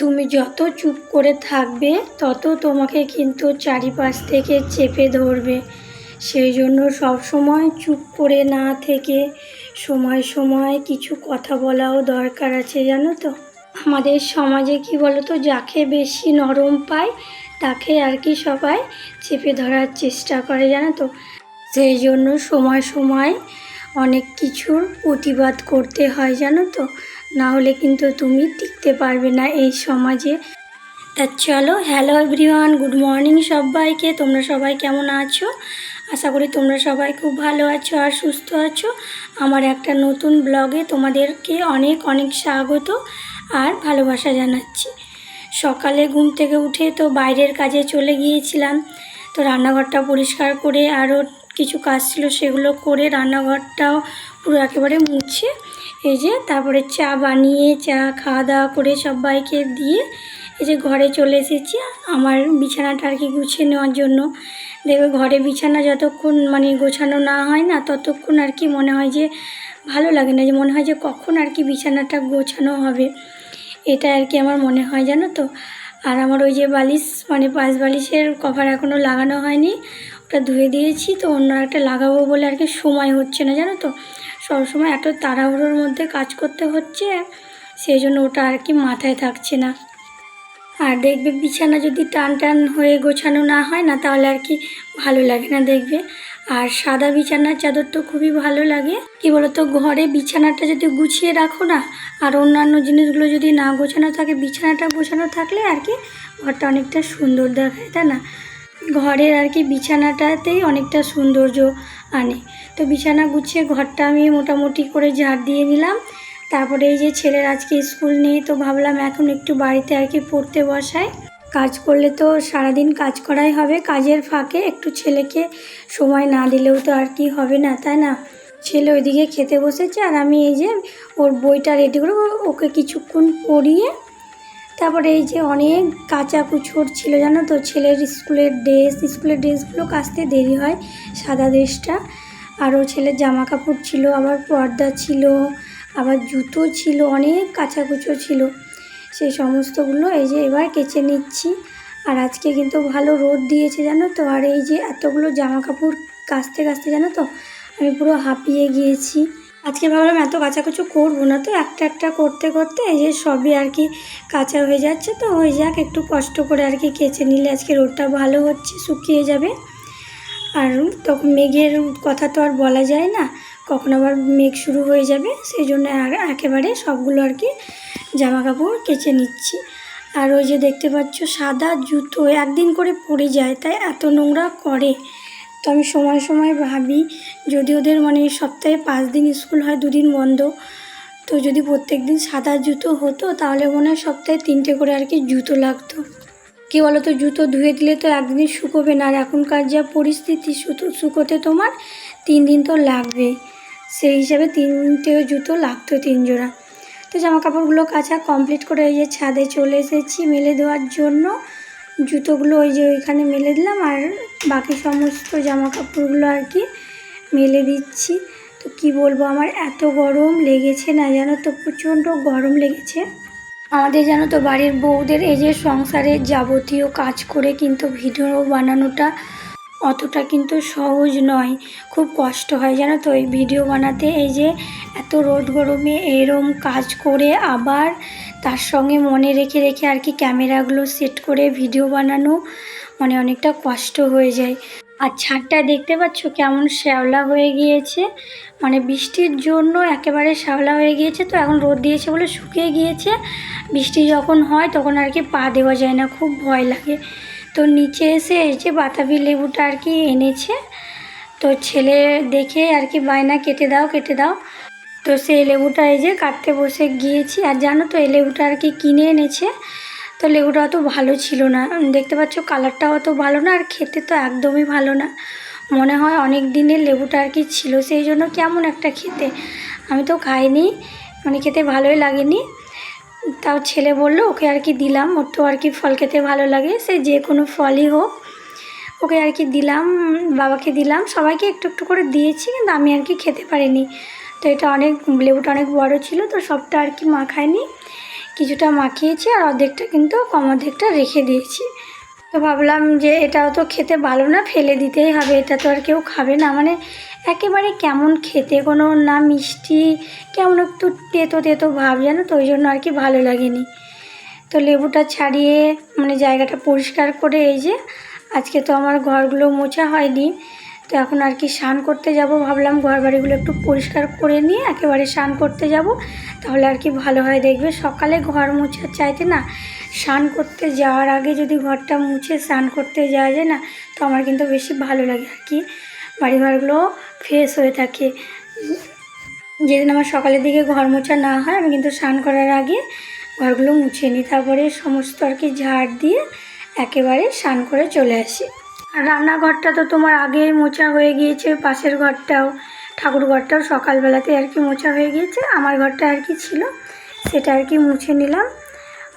তুমি যত চুপ করে থাকবে তত তোমাকে কিন্তু চারিপাশ থেকে চেপে ধরবে। সেই জন্য সবসময় চুপ করে না থেকে সময় সময় কিছু কথা বলাও দরকার আছে, জানো তো। আমাদের সমাজে কি বলো তো, যাকে বেশি নরম পায় তাকে আর কি সবাই চেপে ধরার চেষ্টা করে, জানো তো। সেই জন্য সময় সময় অনেক কিছুর প্রতিবাদ করতে হয়, জানো তো। না হলে কিন্তু তুমি টিকতে পারবে না এই সমাজে। তা চলো, হ্যালো এভরিওয়ান, গুড মর্নিং সবাইকে। তোমরা সবাই কেমন আছো? আশা করি তোমরা সবাই খুব ভালো আছো আর সুস্থ আছো। আমার একটা নতুন ব্লগে তোমাদেরকে অনেক অনেক স্বাগত আর ভালোবাসা জানাচ্ছি। সকালে ঘুম থেকে উঠে তো বাইরের কাজে চলে গিয়েছিলাম। তো রান্নাঘরটা পরিষ্কার করে আরও কিছু কাজ ছিল সেগুলো করে রান্নাঘরটাও পুরো একেবারে মুছে এই যে তারপরে চা বানিয়ে চা খাওয়া দাওয়া করে সবাইকে দিয়ে এই যে ঘরে চলে এসেছি আমার বিছানাটা আর কি গুছিয়ে নেওয়ার জন্য। দেখবে ঘরে বিছানা যতক্ষণ গোছানো না হয় না ততক্ষণ আর কি মনে হয় যে ভালো লাগে না, যে মনে হয় যে কখন আর কি বিছানাটা গোছানো হবে, এটা আর কি আমার মনে হয়, জানো তো। আর আমার ওই যে বালিশ পাশ বালিশের কভার এখনও লাগানো হয়নি, ওটা ধুয়ে দিয়েছি। তো অন্য একটা লাগাবো বলে আর কি সময় হচ্ছে না, জানো তো। সবসময় এত তাড়াহুড়োর মধ্যে কাজ করতে হচ্ছে, সেই জন্য ওটা আর কি মাথায় থাকছে না। আর দেখবে বিছানা যদি টান টান হয়ে গোছানো না হয় না তাহলে আর কি ভালো লাগে না দেখবে। আর সাদা বিছানার চাদর তো খুবই ভালো লাগে। কি বলতো, ঘরে বিছানাটা যদি গুছিয়ে রাখো না আর অন্যান্য জিনিসগুলো যদি না গোছানো থাকে, বিছানাটা গোছানো থাকলে আর কি ঘরটা অনেকটা সুন্দর দেখায়, তাই না। ঘরের আর কি বিছানাটাতেই অনেকটা সৌন্দর্য আনে। তো বিছানা গুছিয়ে ঘরটা আমি মোটামুটি করে ঝাড় দিয়ে নিলাম। তারপরে এই যে ছেলের আজকে স্কুল নেই, তো ভাবলাম এখন একটু বাড়িতে আর কি পড়তে বসাই। কাজ করলে তো সারাদিন কাজ করাই হবে, কাজের ফাঁকে একটু ছেলেকে সময় না দিলেও তো আর কি হবে না, তাই না। ছেলে ওইদিকে খেতে বসেছে আর আমি এই যে ওর বইটা রেডি করে ওকে কিছুক্ষণ পড়িয়ে তারপরে এই যে অনেক কাঁচা কুচোর ছিল, জানো তো। ছেলের স্কুলের ড্রেসগুলো কাচতে দেরি হয়, সাদা ড্রেসটা। আরও ছেলের জামা কাপড় ছিল, আবার পর্দা ছিল, আবার জুতো ছিল, অনেক কাঁচা কুচো ছিল। সেই সমস্তগুলো এই যে এবার কেচে নিচ্ছি। আর আজকে কিন্তু ভালো রোদ দিয়েছে, জানো তো। আর এই যে এতগুলো জামা কাপড় কাচতে কাচতে জানো তো আমি পুরো হাঁপিয়ে গিয়েছি। আজকে ভাবলাম এত কাচাকুচো করবো না, তো একটা একটা করতে করতে এই যে সবই আর কি কাঁচা হয়ে যাচ্ছে। তো হয়ে যাক, একটু কষ্ট করে আর কি কেচে নিলে আজকে রোদটা ভালো হচ্ছে, শুকিয়ে যাবে। আর তখন মেঘের কথা তো আর বলা যায় না, কখন আবার মেঘ শুরু হয়ে যাবে। সেই জন্য আর একেবারে সবগুলো আর কি জামা কাপড় কেচে নিচ্ছি। আর ওই যে দেখতে পাচ্ছ সাদা জুতো একদিন করে পরে যায়, তাই এত নোংরা করে। তো আমি সময় সময় ভাবি যদি ওদের সপ্তাহে 5 দিন স্কুল হয়, 2 দিন বন্ধ, তো যদি প্রত্যেক দিন সাদা জুতো হতো তাহলে মনে হয় সপ্তাহে 3টে করে আর কি জুতো লাগতো। কী বলো তো, জুতো ধুয়ে দিলে তো একদিন শুকোবে না, আর এখনকার যা পরিস্থিতি শুকোতে তোমার 3 দিন তো লাগবেই। সেই হিসাবে 3টে জুতো লাগতো, 3 জোড়া। তো জামা কাপড়গুলো কাচা কমপ্লিট করে এই যে ছাদে চলে এসেছি মেলে দেওয়ার জন্য। জুতোগুলো ওই যে ওইখানে মেলে দিলাম আর বাকি সমস্ত জামা কাপড়গুলো আর কি মেলে দিচ্ছি। তো কি বলবো, আমার এত গরম লেগেছে না, জানো তো, প্রচণ্ড গরম লেগেছে। আমাদের জানো তো বাড়ির বউদের এই যে সংসারের যাবতীয় কাজ করে কিন্তু ভিডিও বানানোটা অতটা কিন্তু সহজ নয়, খুব কষ্ট হয়, জানো তো এই ভিডিও বানাতে। এই যে এত রোদ গরমে এরম কাজ করে আবার তার সঙ্গে মনে রেখে রেখে আর কি ক্যামেরাগুলো সেট করে ভিডিও বানানো অনেকটা কষ্ট হয়ে যায়। আর ছাদটা দেখতে পাচ্ছ কেমন শ্যাওলা হয়ে গিয়েছে, বৃষ্টির জন্য একেবারে শ্যাওলা হয়ে গিয়েছে। তো এখন রোদ দিয়েছে বলে শুকিয়ে গিয়েছে, বৃষ্টি যখন হয় তখন আর কি পা দেওয়া যায় না, খুব ভয় লাগে। তো নিচে এসে এই যে বাতাবি লেবুটা আর কি এনেছে, তো ছেলে দেখে আর কি বায়না কেটে দাও কেটে দাও। তো সেই লেবুটা এই যে কাটতে বসে গিয়েছি। আর জানো তো এই লেবুটা আর কি কিনে এনেছে, তো লেবুটা অত ভালো ছিল না, দেখতে পাচ্ছ কালারটাও অত ভালো না, আর খেতে তো একদমই ভালো না। মনে হয় অনেক দিনের লেবুটা আর কি ছিল, সেই জন্য কেমন একটা খেতে। আমি তো খাইনি, খেতে ভালোই লাগেনি। তাও ছেলে বললো ওকে আর কি দিলাম, ওর তো আর কি ফল খেতে ভালো লাগে, সে যে কোনো ফলই হোক ওকে আর কি দিলাম, বাবাকে দিলাম, সবাইকে একটু একটু করে দিয়েছি, কিন্তু আমি আর কি খেতে পারিনি। তো এটা লেবুটা অনেক বড় ছিল, তো সবটা আর কি মা খায়নি, কিছুটা মাখিয়েছি আর অর্ধেকটা কিন্তু কম অর্ধেকটা রেখে দিয়েছি। তো ভাবলাম যে এটাও তো খেতে ভালো না, ফেলে দিতেই হবে, এটা তো আর কেউ খাবে না। মানে একেবারে কেমন খেতে, কোনো না মিষ্টি, কেমন একটু তেতো তেতো ভাব জানো তো, ওই জন্য আর কি ভালো লাগেনি। তো লেবুটা ছাড়িয়ে মানে জায়গাটা পরিষ্কার করে এই যে আজকে তো আমার ঘরগুলো মোছা হয়নি, তো এখন আর কি স্নান করতে যাব। ভাবলাম ঘর বাড়িগুলো একটু পরিষ্কার করে নিয়ে একেবারে স্নান করতে যাব, তাহলে আর কি ভালো হয়। দেখবে সকালে ঘর মোছার চাইতে না স্নান করতে যাওয়ার আগে যদি ঘরটা মুছে স্নান করতে যাওয়া যায় না, তো আমার কিন্তু বেশি ভালো লাগে আর কি, বাড়িঘরগুলো ফ্রেশ হয়ে থাকে। যেদিন আমার সকালের দিকে ঘর মোছা না হয়, আমি কিন্তু স্নান করার আগে ঘরগুলো মুছে নিই, তারপরে সমস্ত আর কি ঝাড় দিয়ে একেবারে স্নান করে চলে আসি। আর রান্নাঘরটা তো তোমার আগেই মোছা হয়ে গিয়েছে, পাশের ঘরটাও, ঠাকুর ঘরটাও সকালবেলাতে আর কি মোছা হয়ে গিয়েছে। আমার ঘরটা আর কি ছিল সেটা আর কি মুছে নিলাম।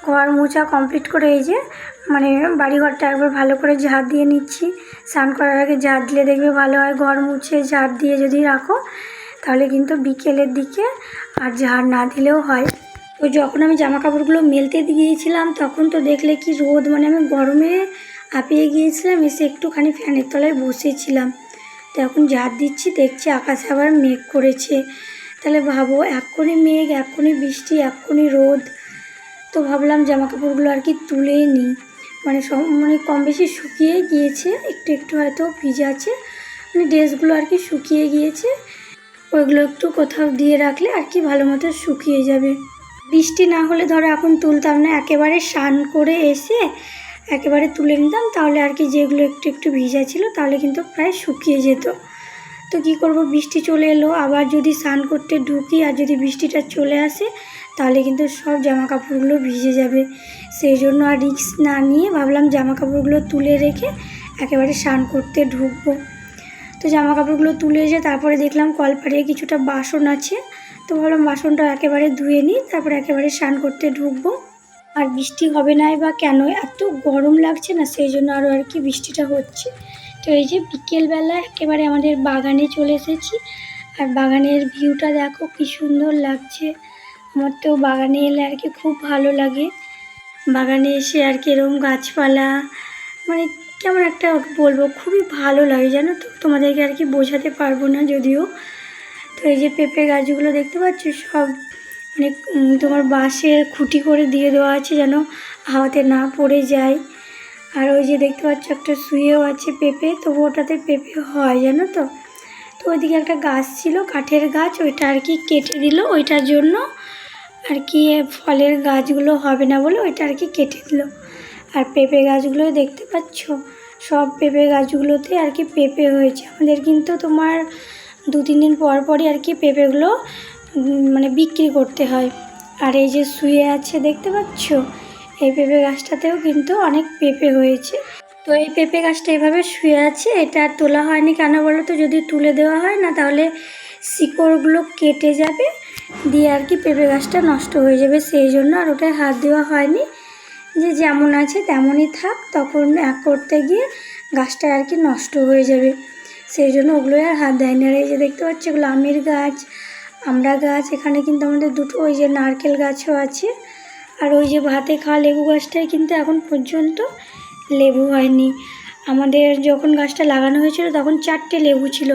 ঘর মোছা কমপ্লিট করে এই যে মানে বাড়িঘরটা একবার ভালো করে ঝাড় দিয়ে নিচ্ছি। স্নান করার আগে ঝাড় দিলে দেখবে ভালো হয়, ঘর মুছে ঝাড় দিয়ে যদি রাখো তাহলে কিন্তু বিকেলের দিকে আর ঝাড় না দিলেও হয়। তো যখন আমি জামা কাপড়গুলো মেলতে দিয়েছিলাম তখন তো দেখলে কি রোদ, মানে আমি গরমে হাঁপিয়ে গিয়েছিলাম, এসে একটুখানি ফ্যানের তলায় বসেছিলাম। তো এখন ঝাড় দিচ্ছি, দেখছি আকাশে আবার মেঘ করেছে। তাহলে ভাবো, এক্ষুনি মেঘ, এক্ষুনি বৃষ্টি, এক্ষুনি রোদ। তো ভাবলাম জামা কাপড়গুলো আর কি তুলেই নিই, মানে মানে কম বেশি শুকিয়ে গিয়েছে, একটু একটু হয়তো ভিজে আছে, মানে ড্রেসগুলো আর কি শুকিয়ে গিয়েছে। ওইগুলো একটু কোথাও দিয়ে রাখলে আর কি ভালো মতো শুকিয়ে যাবে। বৃষ্টি না হলে ধরো এখন তুলতাম না, একেবারে স্নান করে এসে একেবারে তুলে নিতাম, তাহলে আর কি যেগুলো একটু একটু ভিজা ছিল তাহলে কিন্তু প্রায় শুকিয়ে যেত। তো কী করব, বৃষ্টি চলে এলো, আবার যদি স্নান করতে ঢুকি আর যদি বৃষ্টিটা চলে আসে তাহলে কিন্তু সব জামা কাপড়গুলো ভিজে যাবে। সেই জন্য আর রিস্ক না নিয়ে ভাবলাম জামা কাপড়গুলো তুলে রেখে একেবারে স্নান করতে ঢুকবো। তো জামা কাপড়গুলো তুলে এসে তারপরে দেখলাম কলপাড়ে কিছুটা বাসন আছে, তো ভাবলাম বাসনটা একেবারে ধুয়ে নিই, তারপরে একেবারে স্নান করতে ঢুকবো। আর বৃষ্টি হবে না বা কেন, এত গরম লাগছে না, সেই জন্য আরও আর কি বৃষ্টিটা হচ্ছে। তো এই যে বিকেলবেলা একেবারে আমাদের বাগানে চলে এসেছি, আর বাগানের ভিউটা দেখো কি সুন্দর লাগছে। আমার তো বাগানে এলে আর কি খুব ভালো লাগে। বাগানে এসে আর কি এরকম গাছপালা, মানে কেমন একটা বলবো, খুবই ভালো লাগে জানো তো, তোমাদেরকে আর কি বোঝাতে পারবো না যদিও। তো এই যে পেঁপে গাছগুলো দেখতে পাচ্ছ, সব মানে তোমার বাঁশের খুঁটি করে দিয়ে দেওয়া আছে যেন হাওয়াতে না পড়ে যায়। আর ওই যে দেখতে পাচ্ছ একটা শুয়েও আছে পেঁপে, তবু ওটাতে পেঁপে হয় জানো তো। তো ওইদিকে একটা গাছ ছিল কাঠের গাছ, ওইটা আর কি কেটে দিল, ওইটার জন্য আর কি ফলের গাছগুলো হবে না বলে ওইটা আর কি কেটে দিল। আর পেঁপে গাছগুলোই দেখতে পাচ্ছ, সব পেঁপে গাছগুলোতে আর কি পেঁপে হয়েছে। আমাদের কিন্তু তোমার 2-3 দিন পর পরই আর কি পেঁপেগুলো মানে বিক্রি করতে হয়। আর এই যে শুয়ে আছে দেখতে পাচ্ছ, এই পেঁপে গাছটাতেও কিন্তু অনেক পেঁপে হয়েছে। তো এই পেঁপে গাছটা এভাবে শুয়ে আছে, এটা আর তোলা হয়নি কেন বলো তো, যদি তুলে দেওয়া হয় না তাহলে শিকড়গুলো কেটে যাবে, দিয়ে আর কি পেঁপে গাছটা নষ্ট হয়ে যাবে, সেই জন্য আর ওটায় হাত দেওয়া হয়নি, যে যেমন আছে তেমনই থাক, তখন এক করতে গিয়ে গাছটা আর কি নষ্ট হয়ে যাবে, সেই জন্য ওগুলোই আর হাত দেয়নি। আর এই যে দেখতে পাচ্ছ এগুলো আমের গাছ, আমড়া গাছ, এখানে কিন্তু আমাদের দুটো ওই যে নারকেল গাছও আছে। আর ওই যে ভাতে খাওয়া লেবু গাছটায় কিন্তু এখন পর্যন্ত লেবু হয়নি। আমাদের যখন গাছটা লাগানো হয়েছিল তখন 4টে লেবু ছিল,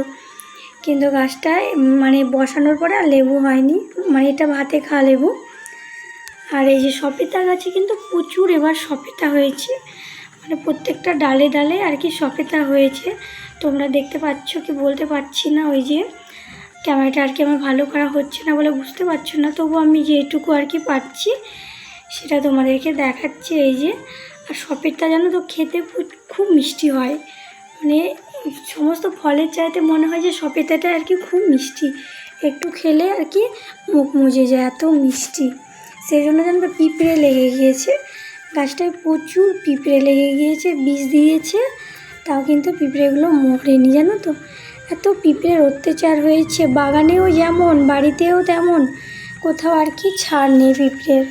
কিন্তু গাছটায় মানে বসানোর পরে আর লেবু হয়নি, মানে এটা ভাতে খাওয়া লেবু। আর এই যে সপেতা গাছে কিন্তু প্রচুর এবার সপেতা হয়েছে, মানে প্রত্যেকটা ডালে ডালে আর কি সপেতা হয়েছে। তোমরা দেখতে পাচ্ছ কি বলতে পারছি না, ওই যে ক্যামেরাটা আর কি আমার ভালো করা হচ্ছে না বলে বুঝতে পারছো না, তবু আমি যেটুকু আর কি পারছি সেটা তোমাদেরকে দেখাচ্ছি। এই যে, আর সপেতা জানো তো খেতে খুব মিষ্টি হয়, মানে সমস্ত ফলের চাইতে মনে হয় যে সপেতাটা আর কি খুব মিষ্টি, একটু খেলে আর কি মুখ মুজে যায়, এত মিষ্টি। সেই জন্য জানো তো পিঁপড়ে লেগে গিয়েছে গাছটায়, প্রচুর পিঁপড়ে লেগে গিয়েছে, বিষ দিয়েছে, তাও কিন্তু পিঁপড়েগুলো মরেনি জানো তো। এত পিঁপড়ের অত্যাচার হয়েছে, বাগানেও যেমন বাড়িতেও তেমন, কোথাও আর কি ছাড় নেই পিঁপড়ের।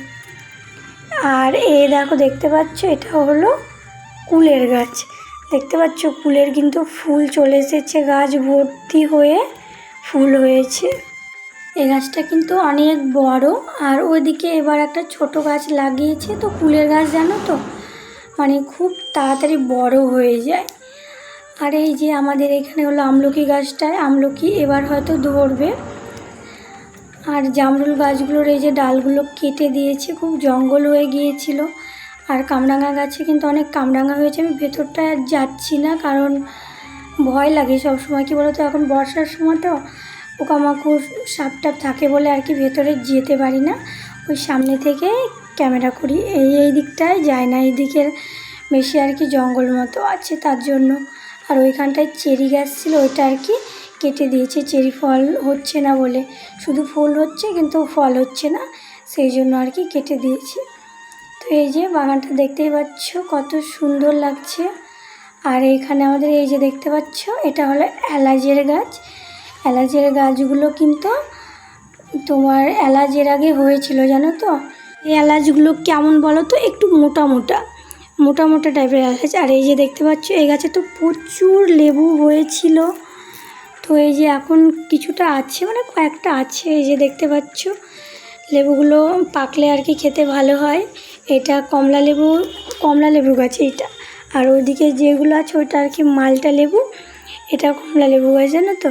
আর এই দেখো দেখতে পাচ্ছ, এটা হলো কুলের গাছ, দেখতে পাচ্ছ কুলের কিন্তু ফুল চলে এসেছে, গাছ ভর্তি হয়ে ফুল হয়েছে। এই গাছটা কিন্তু অনেক বড়। আর ওইদিকে এবার একটা ছোট গাছ লাগিয়েছে, তো কুলের গাছ জানো তো, মানে খুব তাড়াতাড়ি বড় হয়ে যায়। আর এই যে আমাদের এখানে হলো আমলকি গাছটায় আমলকি এবার হয়তো ধরবে। আর জামরুল গাছগুলোর এই যে ডালগুলো কেটে দিয়েছে, খুব জঙ্গল হয়ে গিয়েছিল। আর কামরাঙা গাছে কিন্তু অনেক কামরাঙা হয়েছে। আমি ভেতরটায় আর যাচ্ছি না, কারণ ভয় লাগে সব সময়। কি বলো তো, এখন বর্ষার সময় তো পোকামাকড় সাপ টাপ থাকে বলে আর কি ভেতরে যেতে পারি না। ওই সামনে থেকে ক্যামেরা করি, এই দিকটায় যায় না, এই দিকের বেশি আর কি জঙ্গল মতো আছে তার জন্য। আর ওইখানটায় চেরি গাছ ছিল, ওইটা আর কি কেটে দিয়েছে, চেরি ফল হচ্ছে না বলে। শুধু ফুল হচ্ছে কিন্তু ফল হচ্ছে না, সেই জন্য আর কি কেটে দিয়েছে। তো এই যে বাগানটা দেখতেই পাচ্ছ কত সুন্দর লাগছে। আর এইখানে আমাদের এই যে দেখতে পাচ্ছ, এটা হলো এলাচের গাছ। এলাচের গাছগুলো কিন্তু তোমার এলাচের আগে হয়েছিল জানো তো। এই এলাচগুলো কেমন বলো তো, একটু মোটা মোটা মোটা মোটা টাইপের এলাচ। আর এই যে দেখতে পাচ্ছ, এই গাছে তো প্রচুর লেবু হয়েছিল। তো এই যে এখন কিছুটা আছে, মানে কয়েকটা আছে। এই যে দেখতে পাচ্ছ, লেবুগুলো পাকলে আর কি খেতে ভালো হয়। এটা কমলা লেবু গাছ এইটা। আর ওইদিকে যেগুলো আছে ওইটা আর কি মালটা লেবু, এটা কমলা লেবু গাছ জানো তো।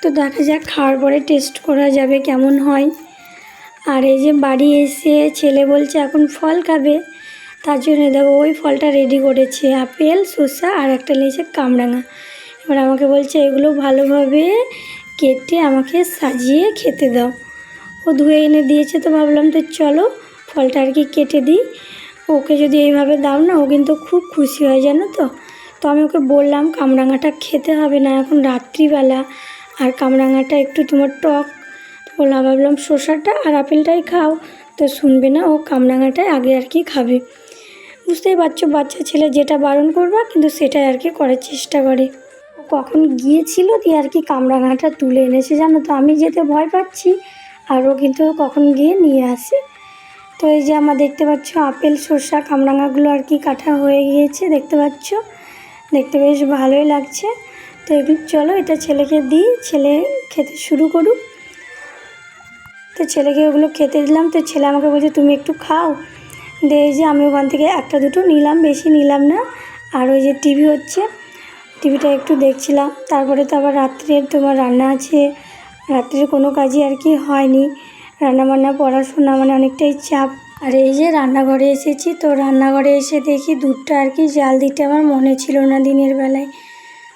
তো দেখা যাক, খাওয়ার পরে টেস্ট করা যাবে কেমন হয়। আর এই যে বাড়ি এসে ছেলে বলছে এখন ফল খাবে, তার জন্য দেখো ওই ফলটা রেডি করেছে, আপেল, শসা আর একটা নিয়েছে কামরাঙা। এবার আমাকে বলছে এগুলো ভালোভাবে কেটে আমাকে সাজিয়ে খেতে দাও। ও ধুয়ে এনে দিয়েছে, তো ভাবলাম তো চলো ফলটা আর কি কেটে দিই। ওকে যদি এইভাবে দাও না, ও কিন্তু খুব খুশি হয় জানো তো। তো আমি ওকে বললাম কামরাঙাটা খেতে হবে না, এখন রাত্রিবেলা, আর কামরাঙাটা একটু তোমার টক। তো বললাম, ভাবলাম শসাটা আর আপেলটাই খাও। তো শুনবে না, ও কামরাঙাটাই আগে আর কি খাবে। বুঝতেই পারছো, বাচ্চা ছেলে যেটা বারণ করবা কিন্তু সেটাই আর কি করার চেষ্টা করে। ও কখন গিয়েছিল দিয়ে আর কি কামরাঙাটা তুলে এনেছে জানো তো। আমি যেতে ভয় পাচ্ছি, আর ও কিন্তু কখন গিয়ে নিয়ে আসে। তো এই যে আমার দেখতে পাচ্ছ আপেল, শসা, কামরাঙাগুলো আর কি কাটা হয়ে গিয়েছে, দেখতে পাচ্ছ। দেখতে বেশ ভালোই লাগছে। তো এগুলো চলো এটা ছেলেকে দিই, ছেলে খেতে শুরু করুক। তো ছেলেকে ওগুলো খেতে দিলাম। তো ছেলে আমাকে বলছে তুমি একটু খাও। দিয়ে এই যে আমি ওখান থেকে একটা দুটো নিলাম, বেশি নিলাম না। আর ওই যে টিভি হচ্ছে, টিভিটা একটু দেখছিলাম। তারপরে তো আবার রাত্রের তোমার রান্না আছে, রাত্রের কোনো কাজই আর কি হয়নি। রান্নাবান্না, পড়াশোনা, মানে অনেকটাই চাপ। আর এই যে রান্নাঘরে এসেছি, তো রান্নাঘরে এসে দেখি দুধটা আর কি জাল দিতে আমার মনে ছিল না দিনের বেলায়।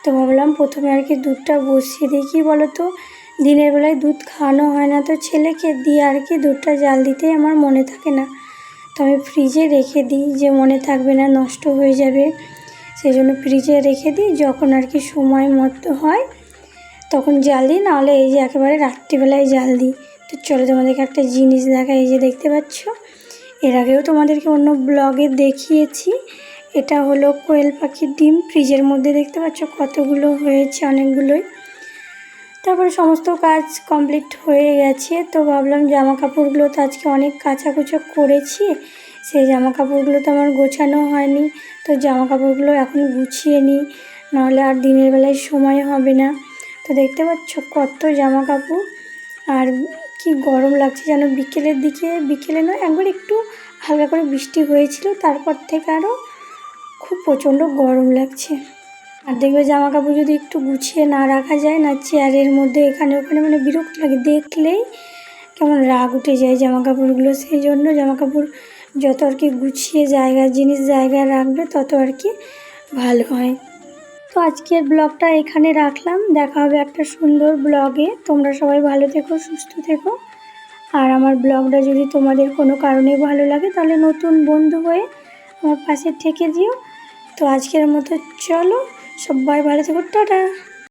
তো ভাবলাম প্রথমে আর কি দুধটা বসিয়ে দিই। কী বলো তো, দিনের বেলায় দুধ খাওয়ানো হয় না, তো ছেলেকে দিয়ে আর কি দুধটা জাল দিতেই আমার মনে থাকে না। তো আমি ফ্রিজে রেখে দিই, যে মনে থাকবে না, নষ্ট হয়ে যাবে, সেই জন্য ফ্রিজে রেখে দিই। যখন আর কি সময় মতো হয় তখন জাল দিই, নাহলে এই যে একেবারে রাত্রিবেলায় জাল দিই। তো চলো তোমাদেরকে একটা জিনিস দেখাই। এই যে দেখতে পাচ্ছ, এর আগেও তোমাদেরকে অন্য ব্লগে দেখিয়েছি। এটা হলো কোয়েল পাখির ডিম, ফ্রিজের মধ্যে দেখতে পাচ্ছ কতগুলো হয়েছে, অনেকগুলোই। তারপরে সমস্ত কাজ কমপ্লিট হয়ে গেছে। তো ভাবলাম জামা কাপড়গুলো তো আজকে অনেক কাচাকুচো করেছি, সেই জামা কাপড়গুলো তো আমার গোছানো হয়নি। তো জামা কাপড়গুলো এখন গুছিয়ে নিই, নাহলে আর দিনের বেলায় সময় হবে না। তো দেখতে পাচ্ছ কত জামা কাপড়। আর কি গরম লাগছে যেন। বিকেলের দিকে, বিকেলে নয়, একবার একটু হালকা করে বৃষ্টি হয়েছিল, তারপর থেকে আরও খুব প্রচণ্ড গরম লাগছে। আর দেখবে জামা কাপড় যদি একটু গুছিয়ে না রাখা যায় না, চেয়ারের মধ্যে এখানে ওখানে, মানে বিরক্ত লাগে, দেখলেই কেমন রাগ উঠে যায় জামা কাপড়গুলো। সেই জন্য জামা কাপড় যত আর কি গুছিয়ে জিনিস জায়গায় রাখবে তত আর কি ভালো হয়। তো আজকের ব্লগটা এখানে রাখলাম, দেখা হবে একটা সুন্দর ব্লগে। তোমরা সবাই ভালো থেকো, সুস্থ থেকো। আর আমার ব্লগটা যদি তোমাদের কোনো কারণে ভালো লাগে, তাহলে নতুন বন্ধু হয়ে আমার পাশে থেকে দিও। তো আজকের মতো চলো, সবাই ভালো থেকো, টাটা।